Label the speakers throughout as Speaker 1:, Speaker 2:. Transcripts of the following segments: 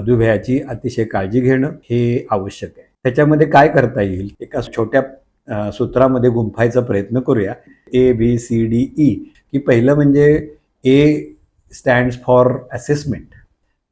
Speaker 1: मधुमेहाची अतिशय काळजी घेणं हे आवश्यक आहे. त्याच्यामध्ये काय करता येईल, एका छोट्या सूत्रामध्ये गुंफायचा प्रयत्न करूया. ABCDE की पहिलं म्हणजे ए स्टँड्स फॉर असेसमेंट.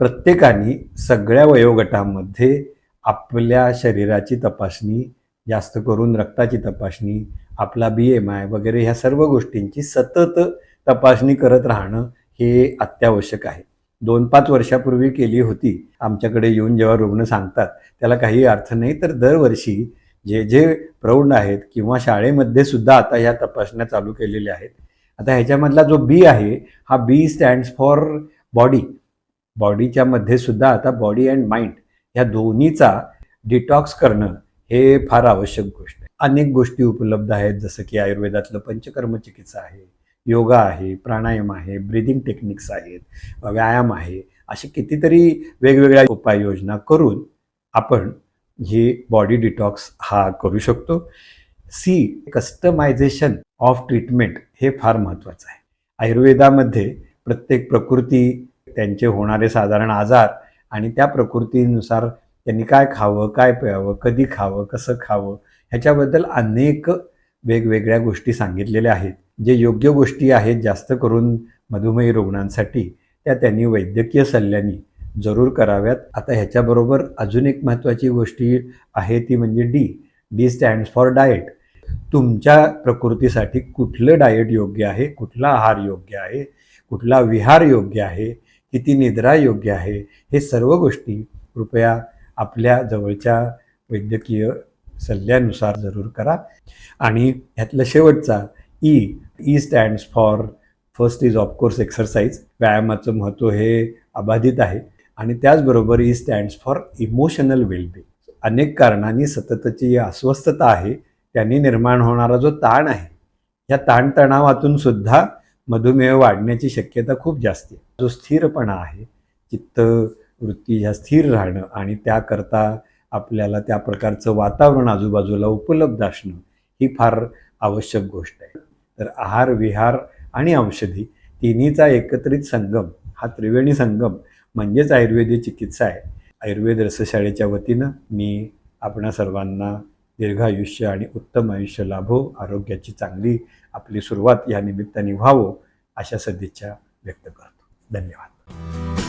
Speaker 1: प्रत्येकाने सगळ्या वयोगटामध्ये आपल्या शरीराची तपासणी, जास्त करून रक्ताची तपासणी, आपला BMI वगैरे ह्या सर्व गोष्टींची सतत तपासणी करत राहणं हे अत्यावश्यक आहे. 2-5 वर्षापूर्वी केली होती. आमच्याकडे येऊन जेव्हा रुग्ण सांगतात त्याला काही अर्थ नाही, तर दरवर्षी जे प्रौढ आहेत किंवा शाळेमध्ये सुद्धा आता ह्या तपासण्या चालू केलेल्या आहेत. आता ह्याच्यामधला जो बी आहे, हा बी स्टँड्स फॉर बॉडी. बॉडीच्या मध्ये सुद्धा आता बॉडी अँड माइंड ह्या दोन्हीचा डिटॉक्स करणं हे फार आवश्यक गोष्ट आहे. अनेक गोष्टी उपलब्ध आहेत, जसं की आयुर्वेदातलं पंचकर्म चिकित्सा आहे, योगा आहे, प्राणायाम आहे, ब्रीदिंग टेक्निक्स आहेत, व्यायाम आहे. अशी कितीतरी वेगवेगळ्या उपाययोजना करून आपण ही बॉडी डिटॉक्स हा करू शकतो. सी, कस्टमायझेशन ऑफ ट्रीटमेंट हे फार महत्त्वाचं आहे. आयुर्वेदामध्ये प्रत्येक प्रकृती, त्यांचे होणारे साधारण आजार आणि त्या प्रकृतीनुसार त्यांनी काय खावं, काय प्यावं, कधी खावं, कसं खावं, ह्याच्याबद्दल अनेक वेगवेगळ्या गोष्टी सांगितलेल्या आहेत. जे योग्य गोष्टी आहेत जास्त करून मधुमेही रुग्णांसाठी, त्या त्यांनी वैद्यकीय सल्ल्याने जरूर कराव्यात. आता ह्याच्याबरोबर अजून एक महत्त्वाची गोष्ट आहे, ती म्हणजे डी स्टँड्स फॉर डाएट. तुमच्या प्रकृतीसाठी कुठलं डाएट योग्य आहे, कुठला आहार योग्य आहे, कुठला विहार योग्य आहे, किती निद्रा योग्य आहे, हे सर्व गोष्टी कृपया आपल्या जवळच्या वैद्यकीय सल्ल्यानुसार जरूर करा. आणि ह्यातलं शेवटचा E stands for first is of course exercise. व्यायामाचं महत्त्व हे अबाधित आहे. आणि त्याचबरोबर E stands for emotional wellbeing. अनेक कारणांनी सततची अस्वस्थता आहे, त्यांनी निर्माण होणारा जो ताण आहे, या ताणतणावातून सुद्धा मधुमेह वाढण्याची शक्यता खूप जास्त आहे. जो स्थिरपणा आहे, चित्तवृत्ती ह्या स्थिर राहणं आणि त्याकरता आपल्याला त्या प्रकारचं वातावरण आजूबाजूला उपलब्ध असणं ही फार आवश्यक गोष्ट आहे. तर आहार, विहार आणि औषधी तिन्हीचा एकत्रित संगम, हा त्रिवेणी संगम म्हणजेच आयुर्वेदिक चिकित्सा आहे. आयुर्वेद रसशाळेच्या वतीनं मी आपणा सर्वांना दीर्घायुष्य आणि उत्तम आयुष्य लाभो, आरोग्याची चांगली आपली सुरुवात या निमित्ताने व्हावं, अशा सदिच्छा व्यक्त करतो. धन्यवाद.